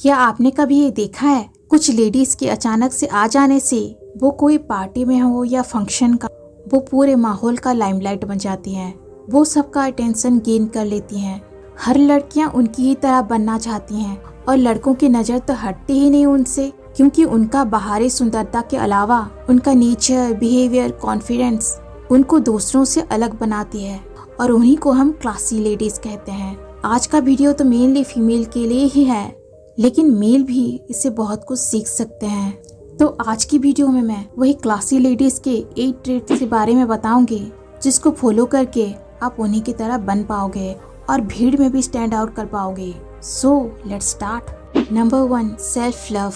क्या आपने कभी ये देखा है, कुछ लेडीज के अचानक से आ जाने से वो कोई पार्टी में हो या फंक्शन का, वो पूरे माहौल का लाइमलाइट बन जाती हैं। वो सबका अटेंशन गेन कर लेती हैं। हर लड़कियां उनकी ही तरह बनना चाहती हैं और लड़कों की नज़र तो हटती ही नहीं उनसे, क्योंकि उनका बाहरी सुंदरता के अलावा उनका नेचर, बिहेवियर, कॉन्फिडेंस उनको दूसरों से अलग बनाती है और उन्हीं को हम क्लासी लेडीज कहते हैं। आज का वीडियो तो मेनली फीमेल के लिए ही है, लेकिन मेल भी इससे बहुत कुछ सीख सकते हैं। तो आज की वीडियो में मैं वही क्लासी लेडीज के 8 ट्रेट के बारे में बताऊंगी, जिसको फॉलो करके आप उन्हीं की तरह बन पाओगे और भीड़ में भी स्टैंड आउट कर पाओगे। So let's start. Number 1, self love.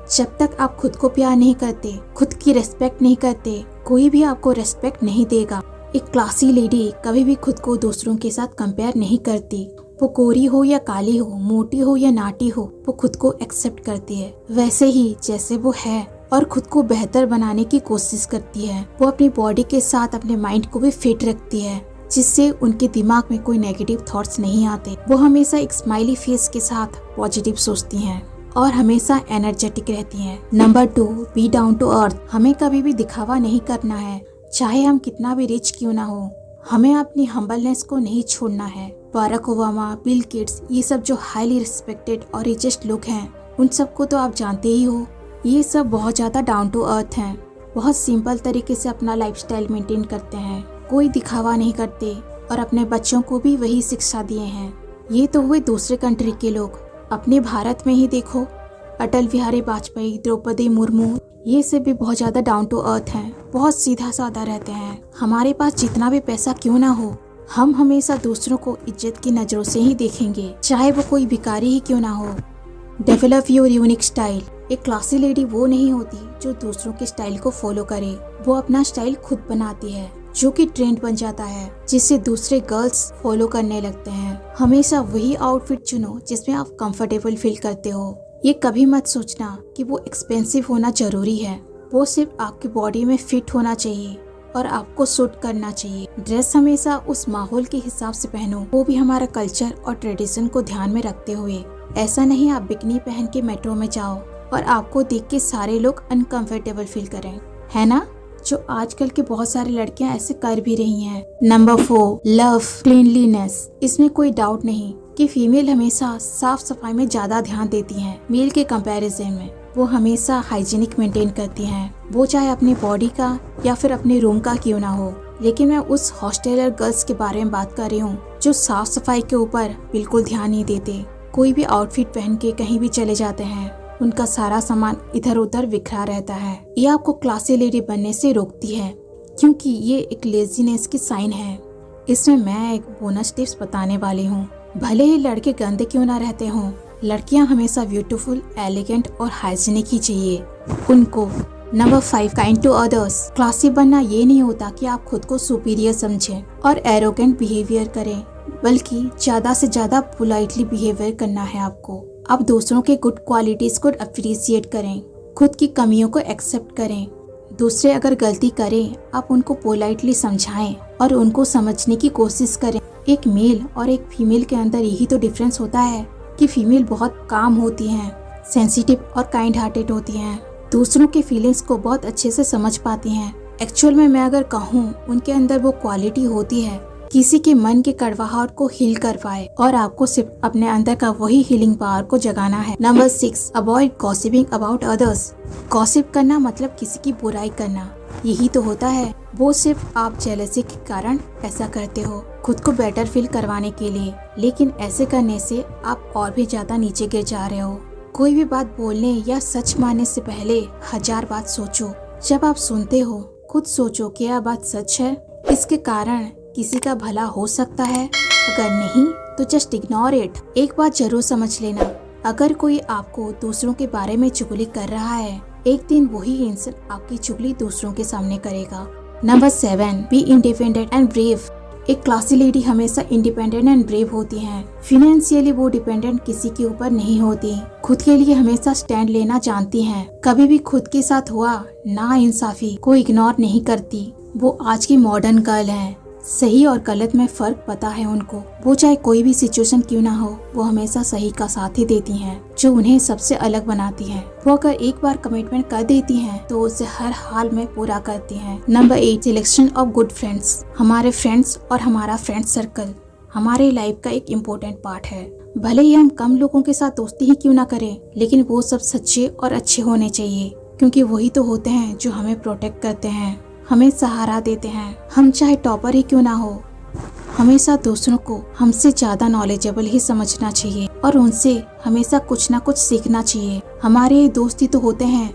जब तक आप खुद को प्यार नहीं करते, खुद की रेस्पेक्ट नहीं करते, कोई भी आपको रेस्पेक्ट नहीं देगा। एक क्लासी लेडी कभी भी खुद को दूसरों के साथ कंपेयर नहीं करती। वो गोरी हो या काली हो, मोटी हो या नाटी हो, वो खुद को एक्सेप्ट करती है वैसे ही जैसे वो है और खुद को बेहतर बनाने की कोशिश करती है। वो अपनी बॉडी के साथ अपने माइंड को भी फिट रखती है, जिससे उनके दिमाग में कोई नेगेटिव थॉट्स नहीं आते। वो हमेशा एक स्माइली फेस के साथ पॉजिटिव सोचती हैं और हमेशा एनर्जेटिक रहती हैं। Number 2, be down to earth. हमें कभी भी दिखावा नहीं करना है, चाहे हम कितना भी रिच क्यों ना हो। हमें अपनी हम्बलनेस को नहीं छोड़ना है। बाराक ओबामा, बिल गेट्स, ये सब जो हाईली रिस्पेक्टेड और रिचेस्ट लोग हैं, उन सबको तो आप जानते ही हो। ये सब बहुत ज़्यादा डाउन टू अर्थ हैं, बहुत सिंपल तरीके से अपना लाइफस्टाइल मेंटेन करते हैं, कोई दिखावा नहीं करते और अपने बच्चों को भी वही शिक्षा दिए हैं। ये तो हुए दूसरे कंट्री के लोग। अपने भारत में ही देखो, अटल बिहारी वाजपेयी, द्रौपदी मुर्मू, ये सब भी बहुत ज़्यादा डाउन टू अर्थ हैं, बहुत सीधा साधा रहते हैं। हमारे पास जितना भी पैसा क्यों ना हो, हम हमेशा दूसरों को इज्जत की नज़रों से ही देखेंगे, चाहे वो कोई भिखारी ही क्यों ना हो। Develop your unique style. एक क्लासी लेडी वो नहीं होती जो दूसरों के स्टाइल को फॉलो करे, वो अपना स्टाइल खुद बनाती है, जो कि ट्रेंड बन जाता है, जिससे दूसरे गर्ल्स फॉलो करने लगते हैं। हमेशा वही आउटफिट चुनो जिसमें आप कंफर्टेबल फील करते हो। ये कभी मत सोचना कि वो एक्सपेंसिव होना जरूरी है, वो सिर्फ आपकी बॉडी में फिट होना चाहिए और आपको सूट करना चाहिए। ड्रेस हमेशा उस माहौल के हिसाब से पहनो, वो भी हमारा कल्चर और ट्रेडिशन को ध्यान में रखते हुए। ऐसा नहीं आप बिकनी पहन के मेट्रो में जाओ और आपको देख के सारे लोग अनकंफर्टेबल फील करें, है ना? जो आजकल के बहुत सारी लड़कियां ऐसे कर भी रही हैं। Number 4, love cleanliness. इसमें कोई डाउट नहीं कि फीमेल हमेशा साफ सफाई में ज्यादा ध्यान देती हैं मेल के कंपैरिजन में। वो हमेशा हाइजीनिक मेंटेन करती हैं, वो चाहे अपनी बॉडी का या फिर अपने रूम का क्यों ना हो। लेकिन मैं उस हॉस्टेलर गर्ल्स के बारे में बात कर रही हूँ जो साफ सफाई के ऊपर बिल्कुल ध्यान नहीं देते। कोई भी आउटफिट पहन के कहीं भी चले जाते हैं, उनका सारा सामान इधर उधर बिखरा रहता है। ये आपको क्लासी लेडी बनने से रोकती है, क्योंकि ये एक लेजीनेस की साइन है। इसमें मैं एक बोनस टिप्स बताने वाली हूँ। भले ही लड़के गंदे क्यों ना रहते हों, लड़कियां हमेशा ब्यूटीफुल, एलिगेंट और हाइजीनिक ही चाहिए उनको। Number 5, kind to others. Classy बनना ये नहीं होता कि आप खुद को सुपीरियर समझें और एरोगेंट बिहेवियर करें, बल्कि ज्यादा से ज्यादा पोलाइटली बिहेवियर करना है आपको। आप दूसरों के गुड क्वालिटीज को अप्रिशिएट करें, खुद की कमियों को एक्सेप्ट करें। दूसरे अगर गलती करें, आप उनको पोलाइटली समझाएं और उनको समझने की कोशिश करें। एक मेल और एक फीमेल के अंदर यही तो डिफरेंस होता है कि फीमेल बहुत काम होती हैं, सेंसिटिव और काइंड हार्टेड होती हैं, दूसरों के फीलिंग्स को बहुत अच्छे से समझ पाती हैं। एक्चुअल में मैं अगर कहूँ, उनके अंदर वो क्वालिटी होती है किसी के मन के कड़वाहट को हील कर पाए, और आपको सिर्फ अपने अंदर का वही हीलिंग पावर को जगाना है। Number 6, avoid gossiping about others. Gossip करना मतलब किसी की बुराई करना, यही तो होता है। वो सिर्फ आप जेलसी के कारण ऐसा करते हो, खुद को बेटर फील करवाने के लिए, लेकिन ऐसे करने से आप और भी ज्यादा नीचे गिर जा रहे हो। कोई भी बात बोलने या सच मानने से पहले 1000 बात सोचो। जब आप सुनते हो, खुद सोचो कि यह बात सच है, इसके कारण किसी का भला हो सकता है, अगर नहीं तो जस्ट इग्नोर इट। एक बात जरूर समझ लेना, अगर कोई आपको दूसरों के बारे में चुगली कर रहा है, एक दिन वही इंसान आपकी चुगली दूसरों के सामने करेगा। Number 7, be independent and brave. एक क्लासी लेडी हमेशा इंडिपेंडेंट एंड ब्रेव होती हैं। फाइनेंशियली वो डिपेंडेंट किसी के ऊपर नहीं होती, खुद के लिए हमेशा स्टैंड लेना जानती हैं। कभी भी खुद के साथ हुआ ना इंसाफी को इग्नोर नहीं करती। वो आज की मॉडर्न गर्ल हैं, सही और गलत में फर्क पता है उनको। वो चाहे कोई भी सिचुएशन क्यों ना हो, वो हमेशा सही का साथ ही देती हैं, जो उन्हें सबसे अलग बनाती है। वो अगर एक बार कमिटमेंट कर देती हैं, तो उसे हर हाल में पूरा करती हैं। Number 8, selection of good friends. हमारे फ्रेंड्स और हमारा फ्रेंड सर्कल हमारे लाइफ का एक इम्पोर्टेंट पार्ट है। भले ही हम कम लोगों के साथ दोस्ती ही क्यों ना करें, लेकिन वो सब सच्चे और अच्छे होने चाहिए, क्योंकि वही तो होते हैं जो हमें प्रोटेक्ट करते हैं, हमें सहारा देते हैं। हम चाहे टॉपर ही क्यों ना हो, हमेशा दूसरों को हमसे ज्यादा नॉलेजेबल ही समझना चाहिए और उनसे हमेशा कुछ ना कुछ सीखना चाहिए। हमारे दोस्ती तो होते हैं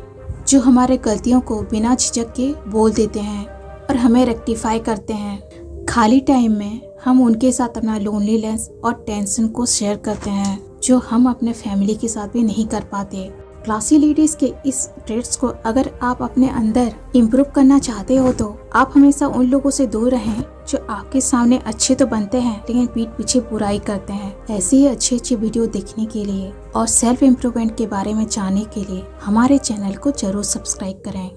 जो हमारे गलतियों को बिना झिझक के बोल देते हैं और हमें रेक्टिफाई करते हैं। खाली टाइम में हम उनके साथ अपना लोनलीनेस और टेंशन को शेयर करते हैं, जो हम अपने फैमिली के साथ भी नहीं कर पाते। क्लासी लेडीज के इस ट्रेड्स को अगर आप अपने अंदर इम्प्रूव करना चाहते हो, तो आप हमेशा उन लोगों से दूर रहें जो आपके सामने अच्छे तो बनते हैं लेकिन पीठ पीछे बुराई करते हैं। ऐसी ही अच्छी वीडियो देखने के लिए और सेल्फ इम्प्रूवमेंट के बारे में जानने के लिए हमारे चैनल को जरूर सब्सक्राइब करें।